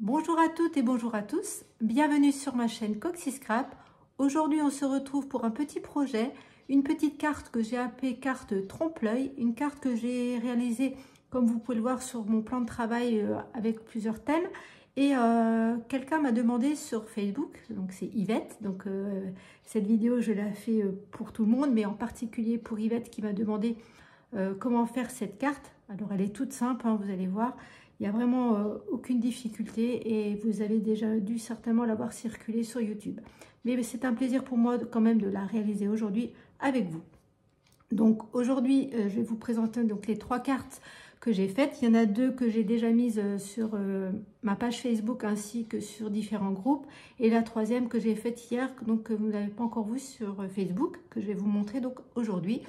Bonjour à toutes et bonjour à tous, bienvenue sur ma chaîne Coxy Scrap. Aujourd'hui on se retrouve pour un petit projet, une petite carte que j'ai appelée carte trompe-l'œil, une carte que j'ai réalisée comme vous pouvez le voir sur mon plan de travail avec plusieurs thèmes. Et quelqu'un m'a demandé sur Facebook, donc c'est Yvette, donc cette vidéo je l'ai fait pour tout le monde, mais en particulier pour Yvette qui m'a demandé comment faire cette carte. Alors elle est toute simple, hein, vous allez voir. Il n'y a vraiment aucune difficulté et vous avez déjà dû certainement l'avoir circulé sur YouTube. Mais c'est un plaisir pour moi quand même de la réaliser aujourd'hui avec vous. Donc aujourd'hui, je vais vous présenter donc les trois cartes que j'ai faites. Il y en a deux que j'ai déjà mises sur ma page Facebook ainsi que sur différents groupes. Et la troisième que j'ai faite hier, donc que vous n'avez pas encore vue sur Facebook, que je vais vous montrer donc aujourd'hui.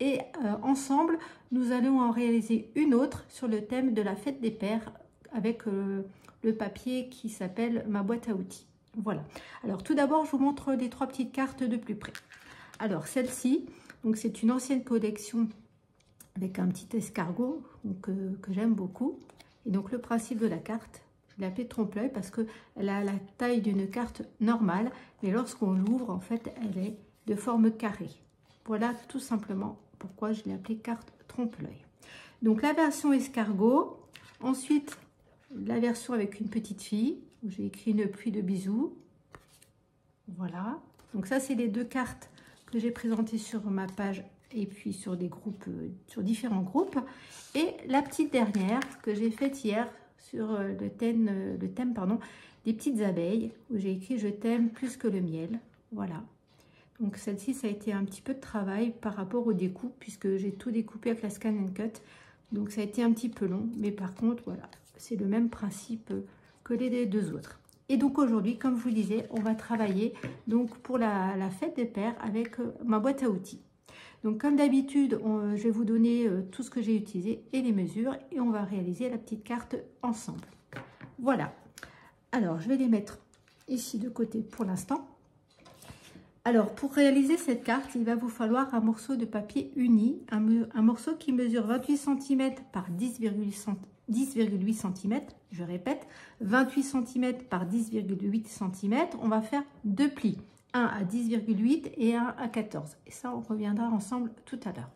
Et ensemble, nous allons en réaliser une autre sur le thème de la fête des pères avec le papier qui s'appelle ma boîte à outils. Voilà. Alors tout d'abord, je vous montre les trois petites cartes de plus près. Alors celle-ci, donc c'est une ancienne collection avec un petit escargot donc, que j'aime beaucoup. Et donc le principe de la carte, je l'ai appelée trompe-l'œil parce qu'elle a la taille d'une carte normale, mais lorsqu'on l'ouvre, en fait, elle est de forme carrée. Voilà tout simplement pourquoi je l'ai appelée carte trompe-l'œil. Donc la version escargot, ensuite la version avec une petite fille, où j'ai écrit une pluie de bisous. Voilà, donc ça c'est les deux cartes que j'ai présentées sur ma page et puis sur des groupes, sur différents groupes. Et la petite dernière que j'ai faite hier sur le thème des petites abeilles, où j'ai écrit je t'aime plus que le miel. Voilà. Donc celle-ci, ça a été un petit peu de travail par rapport aux découpes, puisque j'ai tout découpé avec la Scan & Cut. Donc ça a été un petit peu long, mais par contre, voilà, c'est le même principe que les deux autres. Et donc aujourd'hui, comme je vous disais, on va travailler donc pour la fête des pères avec ma boîte à outils. Donc comme d'habitude, je vais vous donner tout ce que j'ai utilisé et les mesures, et on va réaliser la petite carte ensemble. Voilà. Alors, je vais les mettre ici de côté pour l'instant. Alors, pour réaliser cette carte, il va vous falloir un morceau de papier uni, un morceau qui mesure 28 cm par 10,8 cm, je répète, 28 cm par 10,8 cm. On va faire deux plis, un à 10,8 et un à 14. Et ça, on reviendra ensemble tout à l'heure.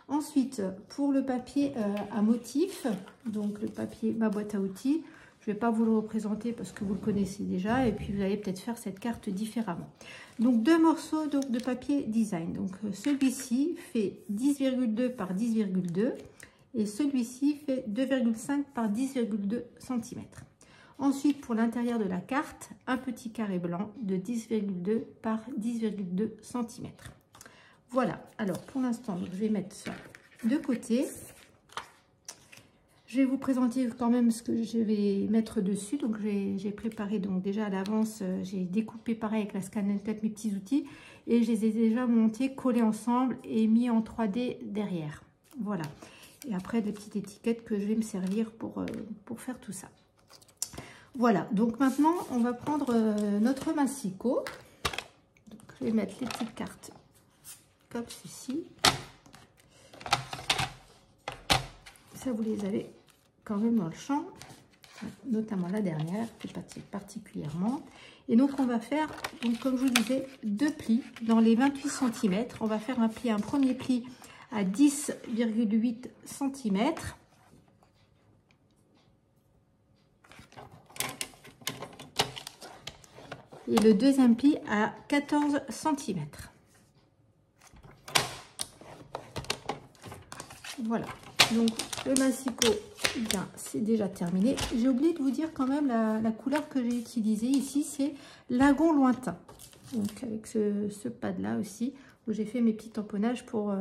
Ensuite, pour le papier à motif, donc le papier ma boîte à outils, je ne vais pas vous le représenter parce que vous le connaissez déjà et puis vous allez peut-être faire cette carte différemment. Donc deux morceaux de papier design. Donc celui-ci fait 10,2 par 10,2 et celui-ci fait 2,5 par 10,2 cm. Ensuite, pour l'intérieur de la carte, un petit carré blanc de 10,2 par 10,2 cm. Voilà. Alors pour l'instant, je vais mettre ça de côté. Je vais vous présenter quand même ce que je vais mettre dessus. Donc j'ai préparé donc déjà à l'avance, j'ai découpé pareil avec la Scan & Cut mes petits outils et je les ai déjà montés, collés ensemble et mis en 3D derrière. Voilà. Et après des petites étiquettes que je vais me servir pour faire tout ça. Voilà. Donc maintenant on va prendre notre massicot. Donc, je vais mettre les petites cartes comme ceci. Ça vous les avez quand même dans le champ, notamment la dernière, particulièrement. Et donc on va faire, donc comme je vous disais, deux plis dans les 28 cm. On va faire un premier pli à 10,8 cm. Et le deuxième pli à 14 cm. Voilà. Donc le massicot, bien, c'est déjà terminé. J'ai oublié de vous dire quand même la couleur que j'ai utilisée ici, c'est lagon lointain. Donc avec ce pad là aussi, où j'ai fait mes petits tamponnages pour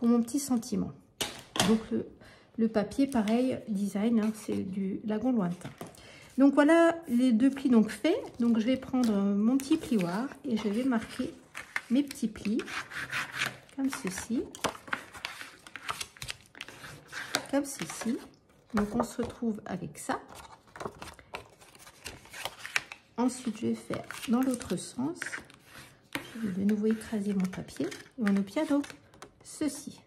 mon petit sentiment. Donc le papier, pareil, design, hein, c'est du lagon lointain. Donc voilà les deux plis donc faits. Donc je vais prendre mon petit plioir et je vais marquer mes petits plis comme ceci. Comme ceci. Donc on se retrouve avec ça. Ensuite je vais faire dans l'autre sens. Je vais de nouveau écraser mon papier et on obtient donc ceci.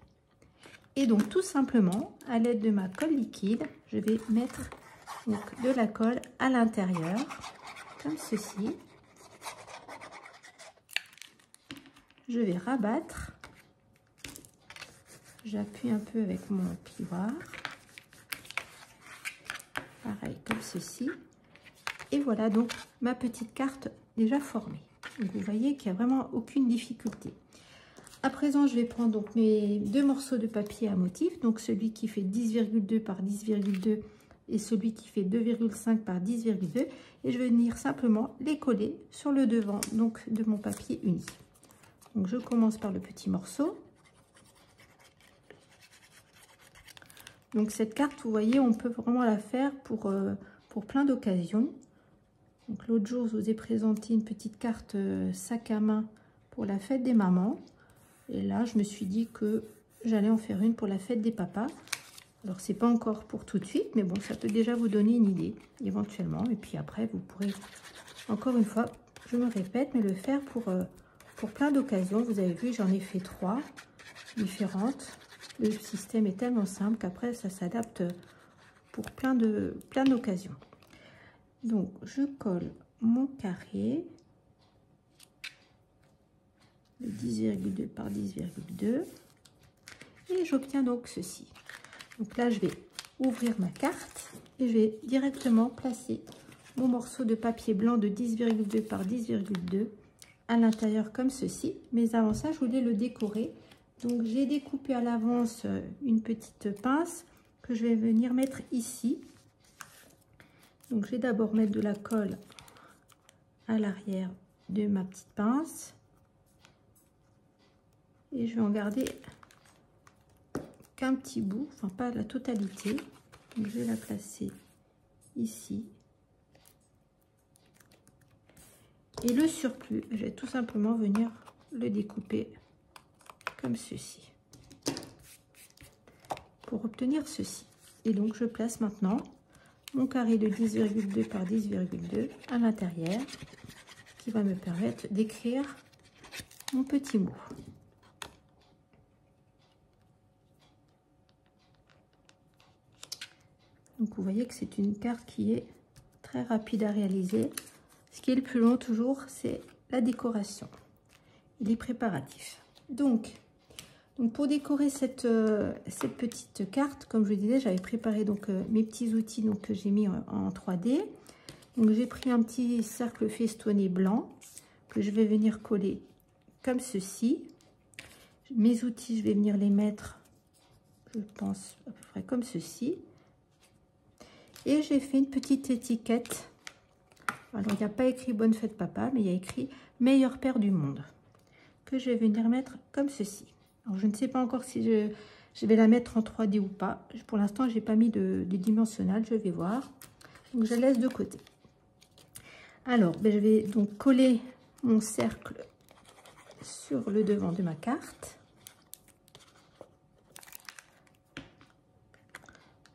Et donc tout simplement à l'aide de ma colle liquide, je vais mettre donc de la colle à l'intérieur, comme ceci. Je vais rabattre. J'appuie un peu avec mon plioir. Pareil, comme ceci. Et voilà donc ma petite carte déjà formée. Donc vous voyez qu'il n'y a vraiment aucune difficulté. À présent, je vais prendre donc mes deux morceaux de papier à motif. Donc celui qui fait 10,2 par 10,2 et celui qui fait 2,5 par 10,2. Et je vais venir simplement les coller sur le devant donc de mon papier uni. Donc je commence par le petit morceau. Donc cette carte, vous voyez, on peut vraiment la faire pour plein d'occasions. Donc l'autre jour, je vous ai présenté une petite carte sac à main pour la fête des mamans. Et là, je me suis dit que j'allais en faire une pour la fête des papas. Alors, c'est pas encore pour tout de suite, mais bon, ça peut déjà vous donner une idée, éventuellement. Et puis après, vous pourrez, encore une fois, je me répète, mais le faire pour plein d'occasions. Vous avez vu, j'en ai fait 3 différentes. Le système est tellement simple qu'après, ça s'adapte pour plein d'occasions. Donc, je colle mon carré de 10,2 par 10,2 et j'obtiens donc ceci. Donc là, je vais ouvrir ma carte et je vais directement placer mon morceau de papier blanc de 10,2 par 10,2 à l'intérieur comme ceci. Mais avant ça, je voulais le décorer. Donc, j'ai découpé à l'avance une petite pince que je vais venir mettre ici. Donc, je vais d'abord mettre de la colle à l'arrière de ma petite pince. Et je vais en garder qu'un petit bout, enfin pas la totalité. Donc, je vais la placer ici. Et le surplus, je vais tout simplement venir le découper comme ceci. Pour obtenir ceci. Et donc, je place maintenant mon carré de 10,2 par 10,2 à l'intérieur, qui va me permettre d'écrire mon petit mot. Donc vous voyez que c'est une carte qui est très rapide à réaliser. Ce qui est le plus long toujours, c'est la décoration, les préparatifs. Donc pour décorer cette petite carte, comme je vous disais, j'avais préparé donc mes petits outils donc, que j'ai mis en 3D. Donc j'ai pris un petit cercle festonné blanc que je vais venir coller comme ceci. Mes outils, je vais venir les mettre, je pense, à peu près comme ceci. Et j'ai fait une petite étiquette. Alors, il n'y a pas écrit « Bonne fête papa », mais il y a écrit « Meilleur père du monde » que je vais venir mettre comme ceci. Alors, je ne sais pas encore si je vais la mettre en 3D ou pas. Pour l'instant, je n'ai pas mis de dimensionnel, je vais voir. Donc, je laisse de côté. Alors, je vais donc coller mon cercle sur le devant de ma carte.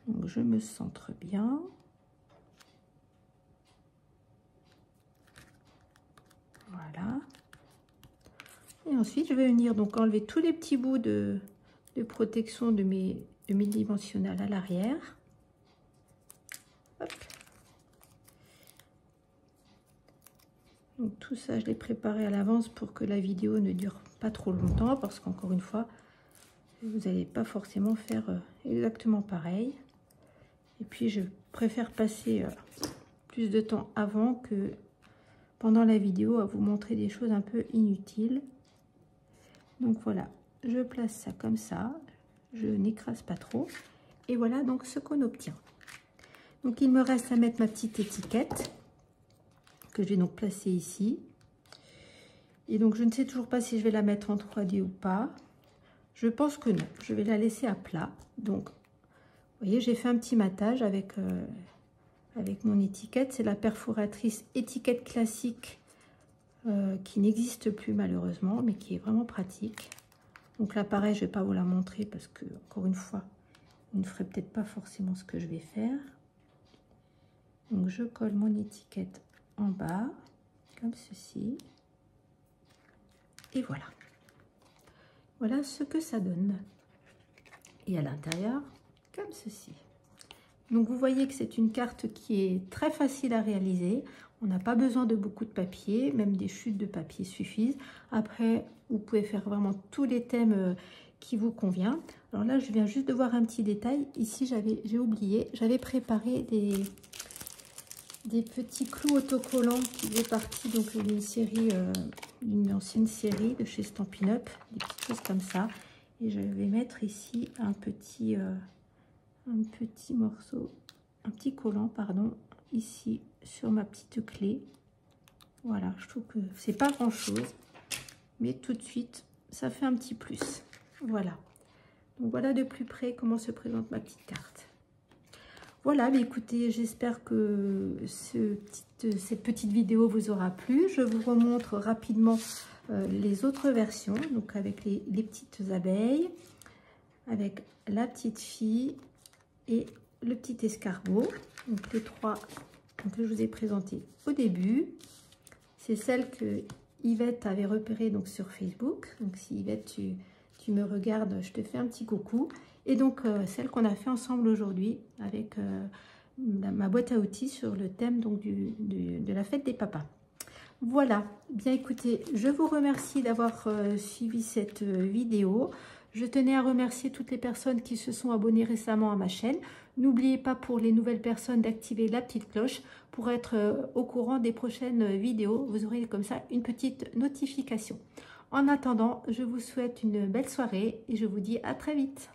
Donc, je me centre bien. Voilà. Et ensuite, je vais venir donc enlever tous les petits bouts de protection de mes dimensionnels à l'arrière. Donc tout ça, je l'ai préparé à l'avance pour que la vidéo ne dure pas trop longtemps, parce qu'encore une fois, vous n'allez pas forcément faire exactement pareil. Et puis, je préfère passer plus de temps avant que pendant la vidéo à vous montrer des choses un peu inutiles. Donc voilà, je place ça comme ça, je n'écrase pas trop. Et voilà donc ce qu'on obtient. Donc il me reste à mettre ma petite étiquette que je vais donc placer ici. Et donc je ne sais toujours pas si je vais la mettre en 3D ou pas. Je pense que non, je vais la laisser à plat. Donc vous voyez, j'ai fait un petit matage avec mon étiquette. C'est la perforatrice étiquette classique qui n'existe plus malheureusement, mais qui est vraiment pratique. Donc là, pareil, je ne vais pas vous la montrer parce que, encore une fois, vous ne ferez peut-être pas forcément ce que je vais faire. Donc je colle mon étiquette en bas, comme ceci. Et voilà. Voilà ce que ça donne. Et à l'intérieur, comme ceci. Donc vous voyez que c'est une carte qui est très facile à réaliser. On n'a pas besoin de beaucoup de papier, même des chutes de papier suffisent. Après, vous pouvez faire vraiment tous les thèmes qui vous convient. Alors là, je viens juste de voir un petit détail. Ici, j'ai oublié, j'avais préparé des petits clous autocollants qui faisaient partie d'une série, d'une ancienne série de chez Stampin' Up, des petites choses comme ça. Et je vais mettre ici un petit morceau, un petit collant, pardon, ici sur ma petite clé. Voilà, je trouve que c'est pas grand chose, mais tout de suite, ça fait un petit plus. Voilà. Donc voilà de plus près comment se présente ma petite carte. Voilà, mais écoutez, j'espère que cette petite vidéo vous aura plu. Je vous remontre rapidement les autres versions, donc avec les petites abeilles, avec la petite fille et le petit escargot. Donc les trois que je vous ai présentés au début. C'est celle que Yvette avait repérée donc sur Facebook. Donc si Yvette, tu me regardes, je te fais un petit coucou. Et donc celle qu'on a fait ensemble aujourd'hui avec ma boîte à outils sur le thème donc, de la fête des papas. Voilà, bien écoutez, je vous remercie d'avoir suivi cette vidéo. Je tenais à remercier toutes les personnes qui se sont abonnées récemment à ma chaîne. N'oubliez pas pour les nouvelles personnes d'activer la petite cloche pour être au courant des prochaines vidéos. Vous aurez comme ça une petite notification. En attendant, je vous souhaite une belle soirée et je vous dis à très vite.